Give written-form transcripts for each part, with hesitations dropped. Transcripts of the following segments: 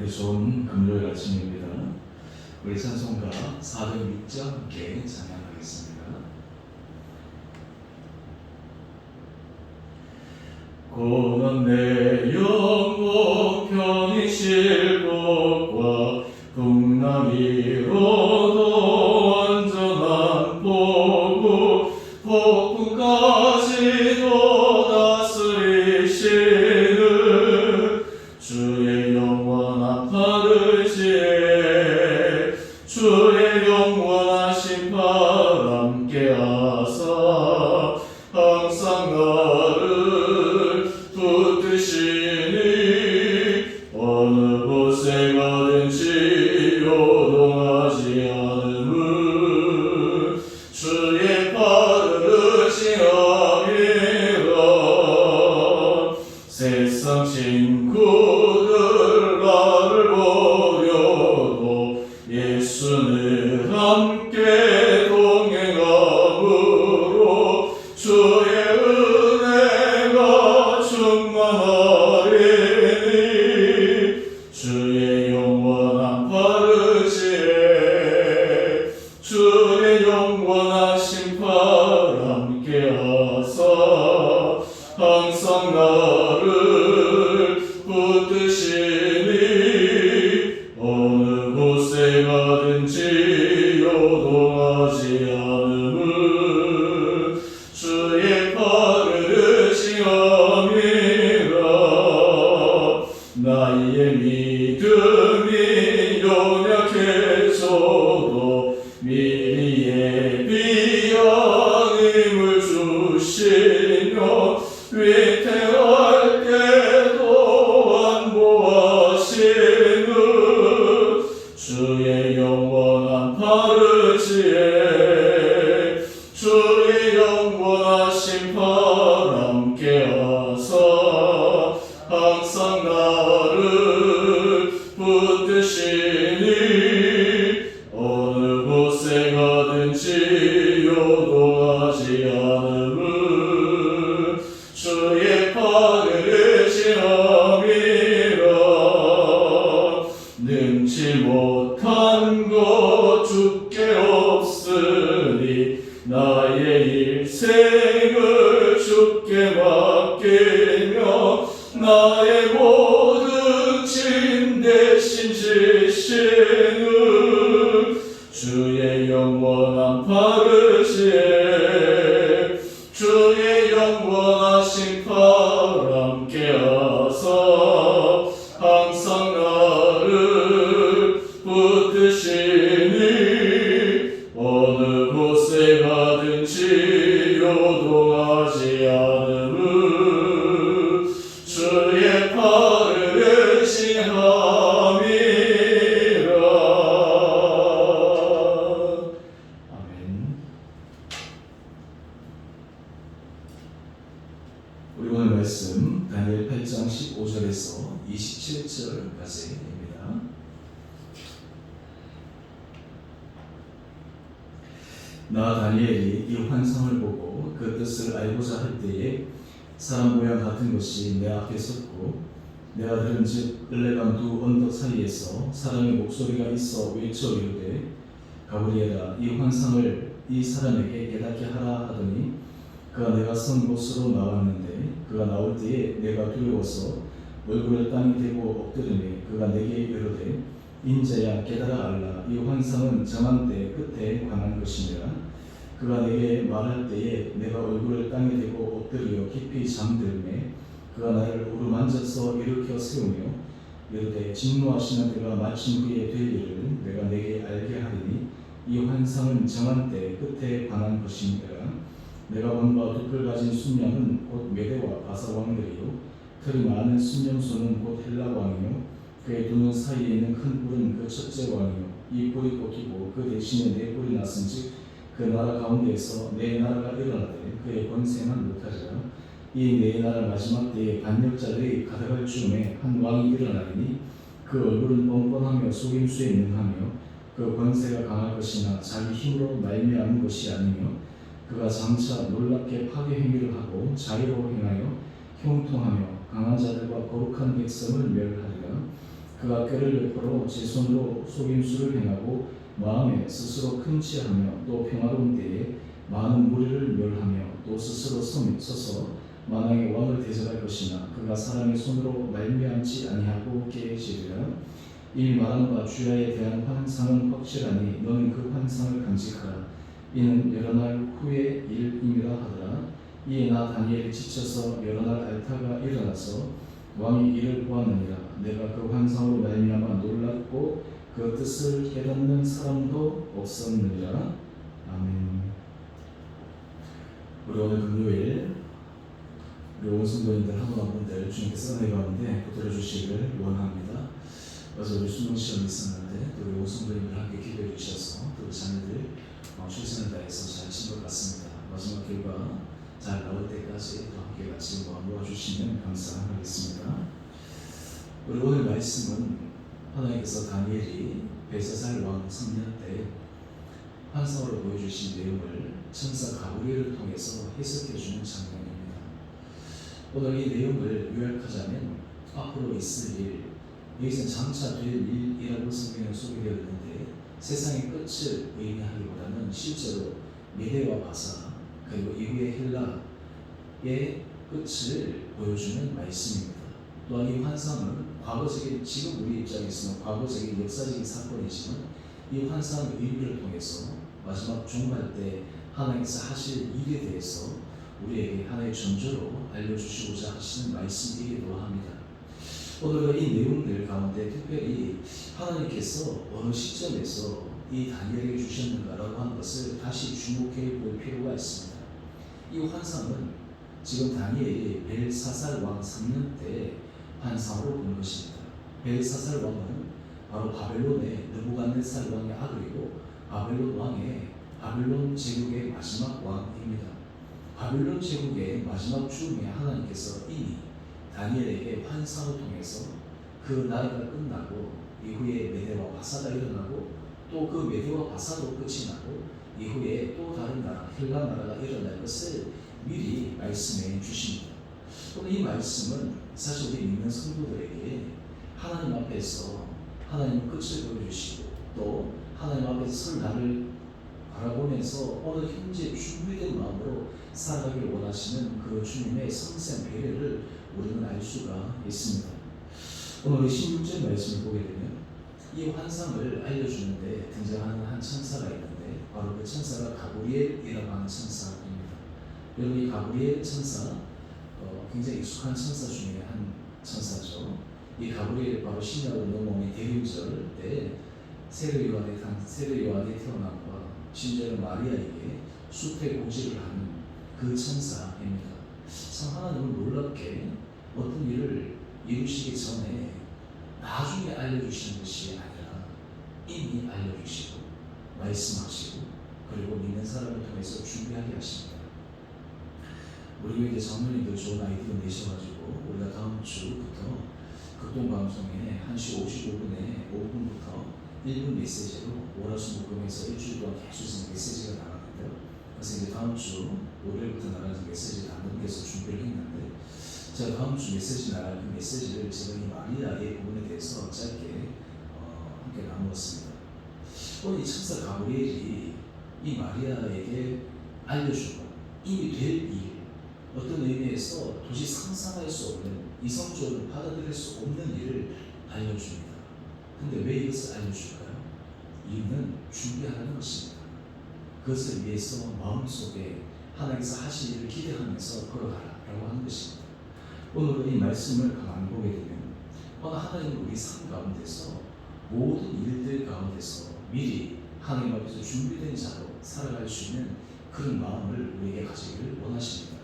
좋은 금요일 아침입니다. 우리 찬송가 406장 함께 찬양하겠습니다. 고난 내 영혼 편히 쉴 곳과 풍랑이로도 완전한 보고 폭풍까지도 다스리시는 주의 영원한 파르시에 주의 영원하신 팔 함께하사 항상 나를 붙드시니 어느 곳에 가든지 요동하지 않음은 주의 팔을 의지함이라. 세상 친구들 나를 버려도 예수는 함께 동행함으로 주의 은혜가 충만하리니 주의 영원한 파르시에 주의 영원하신 팔 함께하사 항상 나를 붙드시니 어느 곳에 가든지 요동하지 않음은 주의 팔을 의지함이라. 나의 믿음이 연약해져도 미리 예비한 힘을 주시며 위태할 때도 안보하시는 주의 영원한 파르시에 주의 영원하신 팔 함께하사 항상 나를 붙드시니 어느 곳에 가든지 요동하지 않음은 주의 팔을 의지함이라. 능치 못한 것 주께 없으니 나의 일생을 주께 맡기며 나의 모든 짐 대신 지시는 주의 영원한 파르시에 주의 영원하신 팔 함께하사 항상 나를 붙드시니 어느 곳에 가든지 요동하지 않음은 주의 팔을 의지함이라. 아멘. 우리 오늘 말씀 다니엘 8장 15절에서 27절까지입니다. 나 다니엘이 이 환상을 보고 그 뜻을 알고자 할 때에 사람 모양 같은 것이 내 앞에 섰고 내가 들은즉 을레간 두 언덕 사이에서 사람의 목소리가 있어 외쳐 이르되 가브리엘아 이 환상을 이 사람에게 깨닫게 하라 하더니 그가 내가 선 곳으로 나왔는데 그가 나올 때에 내가 두려워서 얼굴을 땅에 대고 엎드리매 그가 내게 이르되 인자야 깨달아 알라 이 환상은 정한 때 끝에 관한 것이니라. 그가 내게 말할 때에 내가 얼굴을 땅에 대고 엎드려 깊이 잠들매 그가 나를 우르만져서 일으켜 세우며 이르되 진노하시는 때가 마친 후에 될 일을 내가 내게 알게 하리니 이 환상은 정한 때 끝에 관한 것이니라. 내가 본 바 돛을 가진 순양은 곧 메대와 바사 왕들이요 털이 많은 순념소는 곧 헬라 왕이요 그의 두 눈 사이에 있는 큰 뿔은 그 첫째 왕이요 이 뿔이 꺾이고 그 대신에 네 뿔이 났은즉 그 나라 가운데에서 네 나라가 일어나되 그의 권세만 못하리라. 이 네 나라 마지막 때에 반역자들이 가득할 즈음에 한 왕이 일어나리니 그 얼굴은 뻔뻔하며 속임수에 능하며 그 권세가 강할 것이나 자기 힘으로 말미암은 것이 아니며 그가 장차 놀랍게 파괴 행위를 하고 자유로 행하여 형통하며 강한 자들과 거룩한 백성을 멸하리라. 그가 꾀를 베풀어 제 손으로 속임수를 행하고 마음에 스스로 큼지하며 또 평화로운 때에 많은 무리를 멸하며 또 스스로 서서 만왕의 왕을 대적할 것이나 그가 사람의 손으로 말미암지 아니하고 계시리라. 이미 말한 바 주야에 대한 환상은 확실하니 너는 그 환상을 간직하라. 이는 여러 날 후의 일임이라 하더라. 이에 나 다니엘이 지쳐서 여러 날 앓다가 일어나서 왕이 이를 보았느니라. 내가 그 환상으로 말미암아 놀랐고 그 뜻을 깨닫는 사람도 없었느니라. 아멘. 우리 오늘 금요일 우리 온 성도님들 한 분 한 분들 주님께서 은혜 가운데 붙들어 주시기를 원합니다. 어제 우리 수능 시험이 있었는데 또 우리 온 성도님들 함께 기도해 주셔서 또 우리 자녀들 최선을 다해서 잘 친 것 같습니다. 마지막 결과 잘 나올 때까지 또 함께 같이 모아주시면 감사하겠습니다. 우리 오늘 말씀은 하나님께서 다니엘이 벨사살 왕 3년 때 환상으로 보여주신 내용을 천사 가브리엘을 통해서 해석해주는 장면입니다. 오늘 이 내용을 요약하자면 앞으로 있을 일, 여기서 장차 될 일이라고 성경에 소개되어 있는데 세상의 끝을 의미하기보다는 실제로 메대와 바사 그리고 이후의 헬라의 끝을 보여주는 말씀입니다. 또한 이 환상은 과거적인, 지금 우리 입장에서는 과거적인 역사적인 사건이지만 이 환상의 의미를 통해서 마지막 종말 때 하나님께서 하실 일에 대해서 우리에게 하나의 전조로 알려주시고자 하시는 말씀이기도 합니다. 오늘은 이 내용들 가운데 특별히 하나님께서 어느 시점에서 이 다니엘에게 주셨는가라고 하는 것을 다시 주목해 볼 필요가 있습니다. 이 환상은 지금 다니엘이 벨사살 왕 3년 때 환상으로 본 것입니다. 벨사살 왕은 바로 바벨론의 느부갓네살 왕의 아들이고 바벨론 왕의 바벨론 제국의 마지막 왕입니다. 바벨론 제국의 마지막 즈음에 하나님께서 이미 다니엘에게 환상을 통해서 그 나라가 끝나고 이후에 메대와 바사가 일어나고 또 그 메대와 바사도 끝이 나고 이후에 또 다른 나라 헬라 나라가 일어날 것을 미리 말씀해 주십니다. 오늘 이 말씀은 사실 우리 믿는 성도들에게 하나님 앞에서 하나님의 끝을 보여주시고 또 하나님 앞에서 설 날을 바라보면서 오늘 현재 준비된 마음으로 살아가길 원하시는 그 주님의 성생 배려를 우리는 알 수가 있습니다. 오늘 16절 말씀을 보게 되면 이 환상을 알려주는데 등장하는 한 천사가 있는데 바로 그 천사가 가브리엘이라고 하는 천사입니다. 여러분 이 가브리엘 천사 굉장히 익숙한 천사 중에 한 천사죠. 이 가브리엘 바로 신약으로 넘어오는 대림절 때 세례 요한의 태어남과 심지어는 마리아에게 수태 고지를 하는 그 천사입니다. 참 하나님은 놀랍게 어떤 일을 이루시기 전에 나중에 알려주시는 것이 아니라 이미 알려주시고 말씀하시고 그리고 믿는 사람을 통해서 준비하게 하십니다. 우리 이제 장로님들 좋은 아이디어 내셔가지고 우리가 다음 주부터 극동방송에 1시 55분에 5분부터 1분 메시지로 월화수목금에서 일주일 동안 계속 메시지가 나가는데요. 그래서 이제 다음 주 월요일부터 나가는 메시지를 안넘겨서 준비를 했는데 제가 다음 주 메시지 나갈 그 메시지를 제가 이 마리아의 부분에 대해서 짧게 함께 나누었습니다. 오늘 이 천사 가브리엘이 이 마리아에게 알려주고 이미 될 일, 어떤 의미에서 도저히 상상할 수 없는 이성적으로 받아들일 수 없는 일을 알려줍니다. 근데 왜 이것을 알려줄까요? 이유는 준비하라는 것입니다. 그것을 위해서 마음속에 하나님께서 하실 일을 기대하면서 걸어가라라고 하는 것입니다. 오늘 이 말씀을 가만히 보게 되면 오늘 하나님은 우리 삶 가운데서 모든 일들 가운데서 미리 하나님 앞에서 준비된 자로 살아갈 수 있는 그런 마음을 우리에게 가지기를 원하십니다.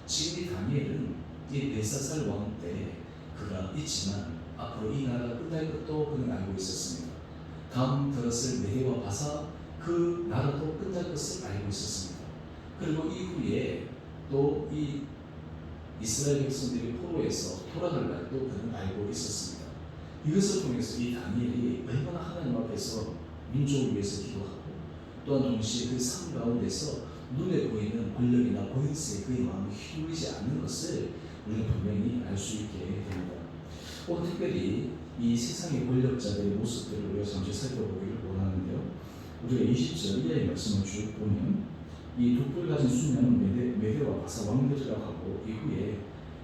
지금 이 다니엘은 이 벨사살 왕 때 그가 있지만 앞으로 이 나라가 끝날 것도 그는 알고 있었습니다. 다음 들었을 메대와 바사 그 나라도 끝날 것을 알고 있었습니다. 그리고 이후에 또 이 이스라엘 백성들이 포로에서 돌아갈 날도 그는 알고 있었습니다. 이것을 통해서 이 다니엘이 얼마나 하나님 앞에서 민족을 위해서 기도하고 또한 동시에 그 삶 가운데서 눈에 보이는 권력이나 권세에 그의 마음이 휘둘리지 않는 것을 우리는 분명히 알 수 있게 됩니다. 오늘 특별히 이 세상의 권력자들의 모습들을 우리가 잠시 살펴보기를 원하는데요. 우리가 20절 이하의 말씀을 쭉 보면 이 독불 가진 순명은 메대와 바사 왕들이라고 하고 이후에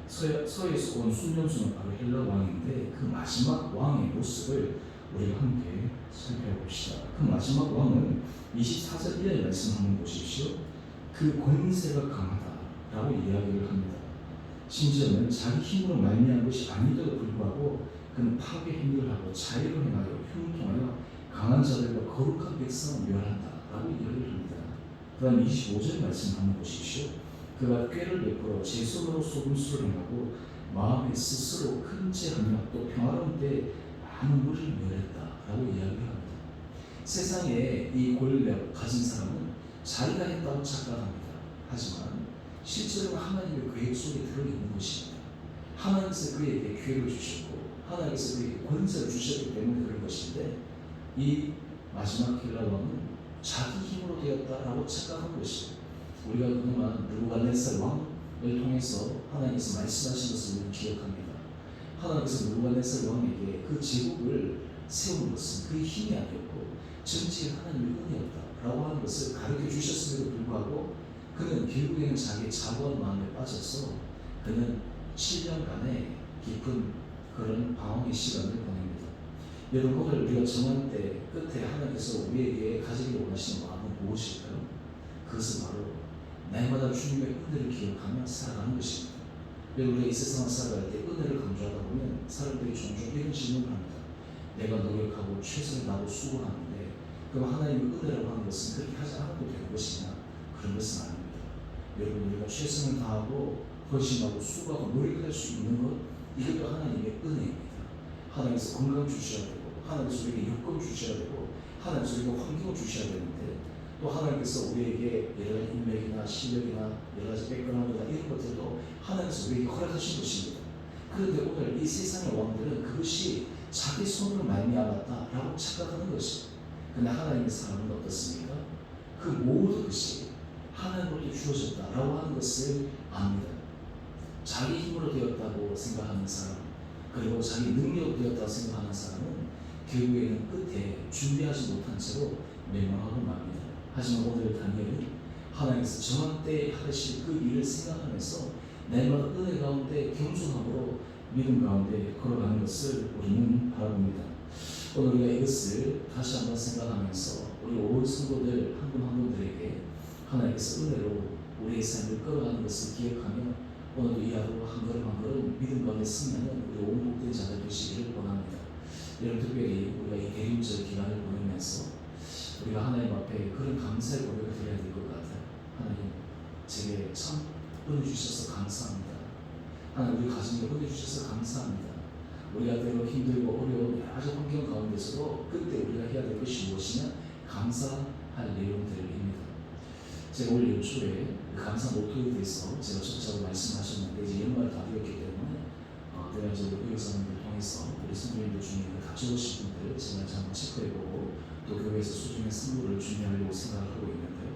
서에서 온 순명수는 바로 헬라 왕인데 그 마지막 왕의 모습을 우리가 함께 살펴봅시다. 그 마지막 왕은 24절 이하의 말씀 한번 보십시오. 그 권세가 강하다라고 이야기를 합니다. 심지어는 자기 힘으로 말미암은 것이 아니더라도 불구하고 그는 파괴 행위를 하고 자유로 행하여 흉통하여 강한 자들과 거룩한 백성을 멸한다라고 이야기를 합니다. 그 다음 25절 말씀 한번 보십시오. 그가 꾀를 베풀어 제 손으로 소금수를 행하고 마음에 스스로 큰 죄하며 또 평화로운 때에 많은 무리를 멸했다라고 이야기합니다. 세상에 이 권력 가진 사람은 자기가 했다고 착각합니다. 하지만 실제로 하나님의 계획 속에 들어있는 것입니다. 하나님께서 그에게 기회를 주셨고 하나님께서 그에게 권세를 주셨기 때문에 그런 것인데 이 마지막 헬라 왕은 자기 힘으로 되었다라고 착각한 것입니다. 우리가 그동안 느부갓네살 왕을 통해서 하나님께서 말씀하신 것을 우리는 기억합니다. 하나님께서 느부갓네살 왕에게 그 제국을 세운 것은 그의 힘이 아니었고 전지의 하나님의 은혜였다라고 하는 것을 가르쳐 주셨음에도 불구하고 그는 결국에는 자기의 자고한 마음에 빠져서 그는 7년간의 깊은 그런 방황의 시간을 보냅니다. 여러분 오늘 우리가 정한 때 끝에 하나님께서 우리에게 가지기 원하시는 마음은 무엇일까요? 그것은 바로 날마다 주님의 은혜를 기억하며 살아가는 것입니다. 여러분 우리가 이 세상을 살아갈 때 은혜를 강조하다 보면 사람들이 종종 이런 질문을 합니다. 내가 노력하고 최선을 다하고 수고하는데 그럼 하나님의 은혜라고 하는 것은 그렇게 하지 않아도 되는 것이냐? 그런 것은 아닙니다. 여러분 우리가 최선을 다하고 헌신하고 수고하고 노력할 수 있는 것 이것도 하나님의 은혜입니다. 하나님께서 건강 주셔야 되고 하나님께서 우리에게 여건 주셔야 되고 하나님께서 우리에게 환경을 주셔야 되는데 또 하나님께서 우리에게 여러 가지 인맥이나 실력이나 여러 가지 백그라운드나 이런 것들도 하나님께서 우리에게 허락하신 것입니다. 그런데 오늘 이 세상의 왕들은 그것이 자기 손으로 말미암았다라고 착각하는 것입니다. 그러나 하나님의 사람은 어떻습니까? 그 모든 것이 하나님으로부터 주어졌다라고 하는 것을 압니다. 자기 힘으로 되었다고 생각하는 사람 그리고 자기 능력으로 되었다고 생각하는 사람은 결국에는 끝에 준비하지 못한 채로 멸망하고 맙니다. 하지만 오늘 다니엘은 하나님께서 정한 때에 하실 그 일을 생각하면서 날마다 은혜 가운데 겸손함으로 믿음 가운데 걸어가는 것을 우리는 바라봅니다. 오늘 우리가 이것을 다시 한번 생각하면서 우리 온 성도들 한 분 한 분들에게 하나님께서 은혜로 우리의 삶을 끌어가는 것을 기억하며 오늘도 이 하루 한 걸음 한 걸음 믿음 가운데 승리하는 우리 온 복된 자들 되시기를 원합니다. 여러분 특별히 우리가 이 대림절 기간을 보내면서 우리가 하나님 앞에 그런 감사의 고백을 드려야 될 것 같아요. 하나님 제게 참 은혜 주셔서 감사합니다. 하나님 우리 가정에 은혜 주셔서 감사합니다. 우리가 때로 힘들고 어려운 여러 가지 환경 가운데서도 그때 우리가 해야 될 것이 무엇이냐? 감사할 내용들입니다. 제가 올 연초에 감사 모토에 대해서 제가 적극적으로 말씀하셨는데 이제 연말 다 되었기 때문에 내가 이제 의료사님들 통해서 우리 선생님들 중에 가져오신 분들 제가 이제 한번 체크해보고 또 교회에서 소중한 선물을 준비하려고 생각을 하고 있는데요.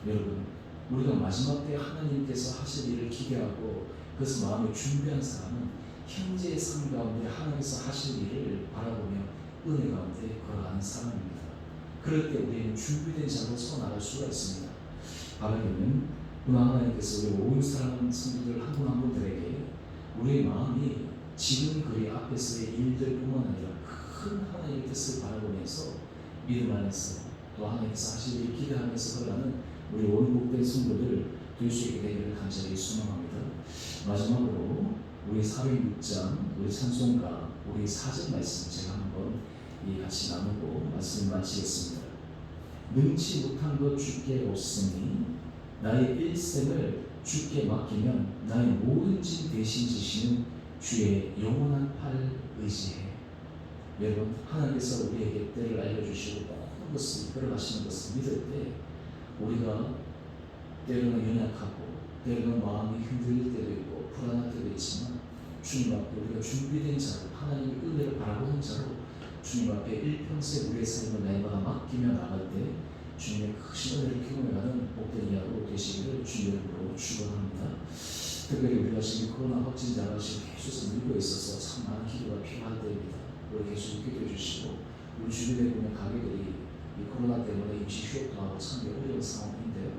여러분 우리가 마지막 때 하나님께서 하실 일을 기대하고 그것을 마음에 준비한 사람은 현재의 삶 가운데 하나님께서 하실 일을 바라보며 은혜 가운데 걸어가는 사람입니다. 그럴 때 우리는 준비된 자로서 나갈 수가 있습니다. 바라기는 하나님께서 우리 온 사랑하는 성도들 한 분 한 분들에게 우리의 마음이 지금 그리 앞에서의 일들뿐만 아니라 큰 하나님의 뜻을 바라보면서 믿음 안에서 또 하나님께서 하실 일을 기대하면서 걸어가는 우리 온 복된 성도들 될 수 있게 되기를 간절히 소망합니다. 마지막으로 우리 406장 우리 찬송가 우리 사전 말씀 제가 한번 같이 나누고 말씀을 마치겠습니다. 능치 못한 것 주께 없으니 나의 일생을 주께 맡기면 나의 모든 짐 대신 지시는 주의 영원한 팔 의지해. 여러분 하나님께서 우리에게 때를 알려주시고 모든 것을 이끌어가시는 것을 믿을 때 우리가 때로는 연약하고 때로는 마음이 흔들릴 때도 있고 불안할 때도 있지만 주님 앞에 우리가 준비된 자로 하나님의 은혜를 바라보는 자로 주님 앞에 일평생 우리의 삶을 날마다 맡기며 나갈 때 주님의 크신 은혜를 경험해가는 복된 이하로 되시기를 주님의 이름으로 축원합니다. 특별히 우리가 지금 코로나 확진자가 지금 계속 늘고 있어서 참 많은 기도가 필요할 때입니다. 우리 계속 있게 해주시고, 우리 주변에 보면 가게들이 이 코로나 때문에 임시 휴업도 하고 참 어려운 상황인데요.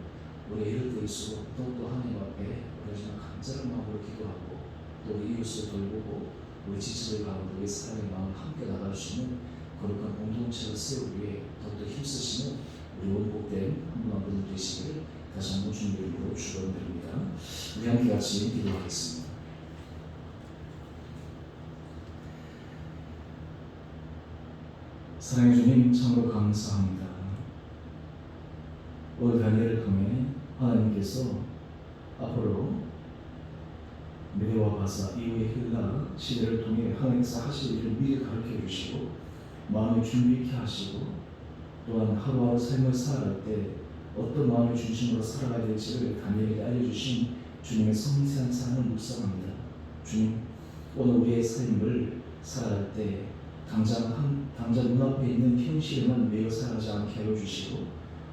우리 이럴 때일수록 더욱더 하나님 앞에 우리가 정말 간절한 마음으로 기도하고 또 우리 이웃을 돌보고 우리 지체들 가운데 우리 사랑의 마음을 함께 나갈 수 있는 거룩한 공동체를 세우기 위해 더욱더 힘쓰시는 우리 원복된 한 분 한 분 되시기를 다시 한번 주님의 이름으로 축원드립니다. 우리 함께 같이 기도하겠습니다. 사랑해 주님, 참으로 감사합니다. 오늘 다니엘을 통해 하나님께서 앞으로 메대와 바사 이후의 힐라 시대를 통해 하나님께서 하실 일을 미리 가르쳐 주시고 마음을 준비케 하시고 또한 하루하루 삶을 살아갈 때 어떤 마음의 중심으로 살아가야 될지를 다니엘에게 알려주신 주님의 섬세한 사랑을 묵상합니다. 주님, 오늘 우리의 삶을 살아갈 때 당장 눈앞에 있는 현실에만 매여 살아가지 않게 하여 주시고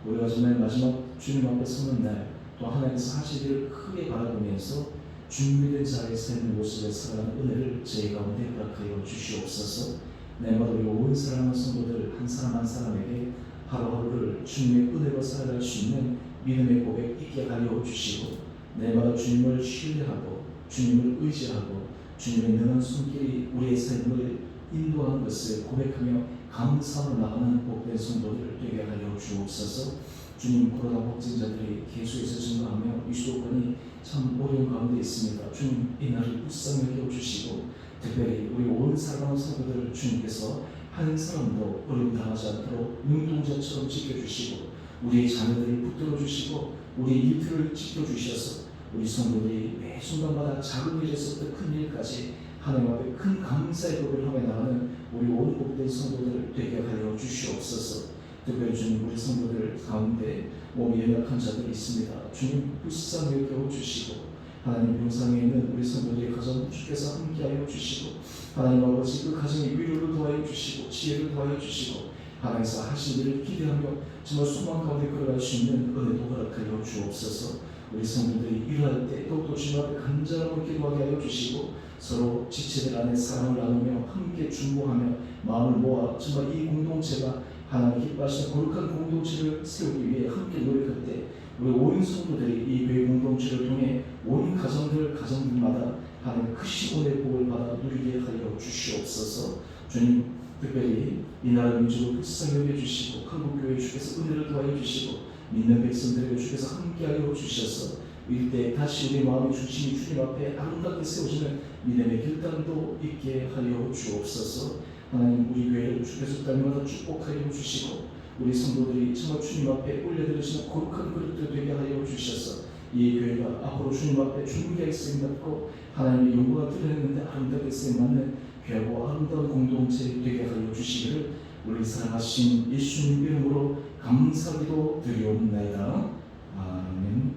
우리가 정말 마지막 주님 앞에 서는 날 또 하나님께서 하실 일을 크게 바라보면서 준비된 자의 삶의 모습에 살아가는 은혜를 저희 가운데 허락하여 주시옵소서. 내마다 우리 온 사랑하는 성도들 한 사람 한 사람에게 하루하루를 주님의 은혜로 살아갈 수 있는 믿음의 고백 있게 하여 주시고 내마다 주님을 신뢰하고 주님을 의지하고 주님의 능한 손길이 우리의 삶을 인도하는 것을 고백하며 감사하며 나가는 복된 성도들 되게 하여 주옵소서. 주님, 코로나 확진자들이 계속해서 증가하며 이 수도권이 참 어려운 가운데 있습니다. 주님, 이 날을 불쌍히 여겨주시고 특별히 우리 온 사랑하는 성도들을 주님께서 한 사람도 어려움 당하지 않도록 눈동자처럼 지켜주시고 우리의 자녀들을 붙들어주시고 우리의 일터를 지켜주셔서 우리 성도들이 매 순간마다 작은 일에서부터 큰 일까지 하나님 앞에 큰 감사의 고백을 하며 나가는 우리 온 복된 성도들 되게 하여 주시옵소서. 특별히 주님, 우리 성도들 가운데 몸이 연약한 자들이 있습니다. 주님, 불쌍히 여겨주시고 하나님 병상에 있는 우리 성도들의 가정 주께서 함께하여 주시고 하나님 아버지 그 가정에 위로를 더하여 주시고 지혜를 더하여 주시고 하나님께서 하신 일을 기대하며 정말 소망 가운데 걸어갈 수 있는 은혜도 허락하여 주옵소서. 우리 성도들이 일어날 때 더욱더 주님 앞에 간절하고 기도하게 하여 주시고 서로 지체들 안에 사랑을 나누며 함께 중보하며 마음을 모아 정말 이 공동체가 하나님 기뻐하시는 거룩한 공동체를 세우기 위해 함께 노력할 때 우리 온 성도들이 이 교회 공동체를 통해 온 가정들마다 하나님 크신 은혜의 복을 받아 누리게 하여 주시옵소서. 주님, 특별히 이 나라 민족을 불쌍히 여겨주시고 한국교회 주께서 은혜를 더하여 주시고 믿는 백성들에게 주께서 함께하여 주셔서 일대 다시 우리 마음의 중심이 주님 앞에 아름답게 세워지는 믿음의 결단도 있게 하여 주옵소서. 하나님, 우리 교회를 주께서 날마다 축복하여 주시고 우리 성도들이 정말 주님 앞에 올려드리시는 거룩한 그릇들 되게 하여 주셔서 이 교회가 앞으로 주님 앞에 존귀하게 쓰임받고 하나님의 영광을 드러내는데 아름답게 쓰임받는 귀하고 아름다운 공동체 되게 하여 주시기를 우리 사랑하신 예수님 이름으로 감사기도 드리옵나이다. 아멘.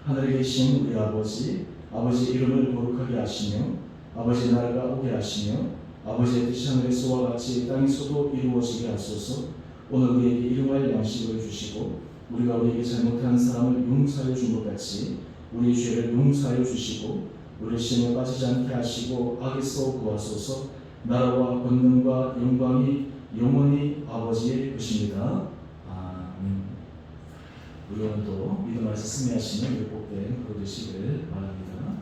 하늘에 계신 우리 아버지 이름을 거룩하게 하시며 아버지 나라가 오게 하시며 아버지의 뜻이 하늘에서와 같이 땅에서도 이루어지게 하소서. 오늘 우리에게 일용할 양식을 주시고 우리가 우리에게 잘못한 사람을 용서하여 준 것 같이 우리의 죄를 용서하여 주시고 우리를 시험에 빠지지 않게 하시고 악에서 구하소서. 나라와 권능과 영광이 영원히 아버지의 것입니다. 아멘. 우리 오늘도 믿음 안에서 승리하시는 복된 그로 되시길 바랍니다.